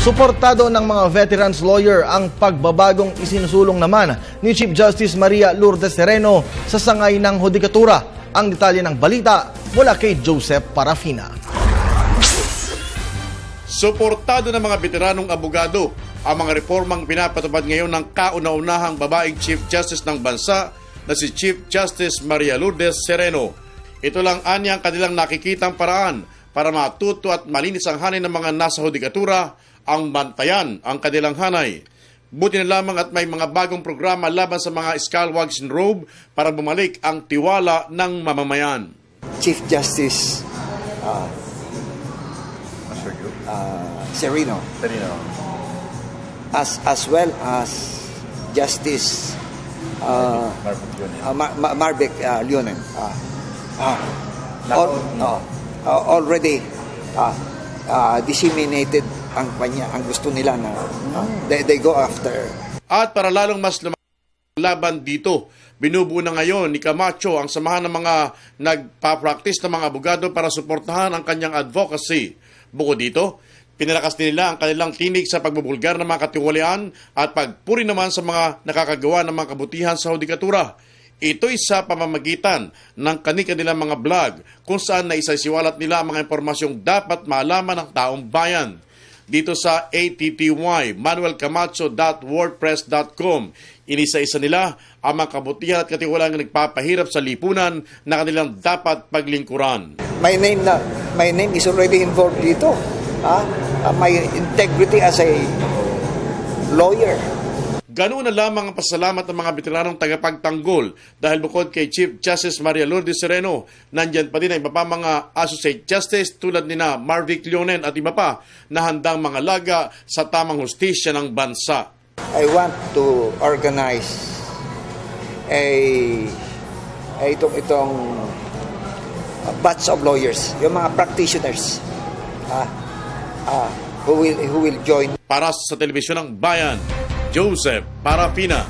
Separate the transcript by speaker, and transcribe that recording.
Speaker 1: Suportado ng mga veterans lawyer ang pagbabagong isinusulong naman ni Chief Justice Maria Lourdes Sereno sa sangay ng hudikatura. Ang detalye ng balita mula kay Joseph Parafina.
Speaker 2: Suportado ng mga veteranong abogado ang mga reformang pinapatupad ngayon ng kauna-unahang babaeng Chief Justice ng bansa na si Chief Justice Maria Lourdes Sereno. Ito lang anyang kanilang nakikitang paraan para matuto at malinis ang hanay ng mga nasa hudikatura ang bantayan ang kanilang hanay. Buti na lamang at may mga bagong programa laban sa mga scalwags in robe para bumalik ang tiwala ng mamamayan.
Speaker 3: Chief Justice Sereno, as well as Justice Marvic Leonen, already disseminated ang gusto nila na they go after.
Speaker 2: At para lalong mas laban dito, binubuo na ngayon ni Camacho ang samahan ng mga nagpa-practice ng mga abogado para suportahan ang kanyang advocacy. Bukod dito, pinalakas din nila ang kanilang tinig sa pagbubulgar ng mga katiwalian at pagpuri naman sa mga nakakagawa ng mga kabutihan sa hudikatura. Ito'y sa pamamagitan ng kanilang mga vlog kung saan naisasiwalat nila ang mga impormasyong dapat malaman ng taong bayan. Dito sa atty.manuelcamacho.wordpress.com, inisa-isa nila ang mga kabutihan at katiwalaan na nagpapahirap sa lipunan na kanilang dapat paglingkuran.
Speaker 3: My name is already involved dito. My integrity as a lawyer.
Speaker 2: Ganoon na lamang ang pasalamat ng mga veteranong tagapagtanggol dahil bukod kay Chief Justice Maria Lourdes Sereno, nandyan pa din ang iba pa mga Associate Justice tulad nina Marvic Leonen at iba pa na handang mga laga sa tamang hustisya ng bansa.
Speaker 3: I want to organize itong batch of lawyers, yung mga practitioners who will join.
Speaker 2: Para sa Telebisyon ng Bayan, Joseph Parafina.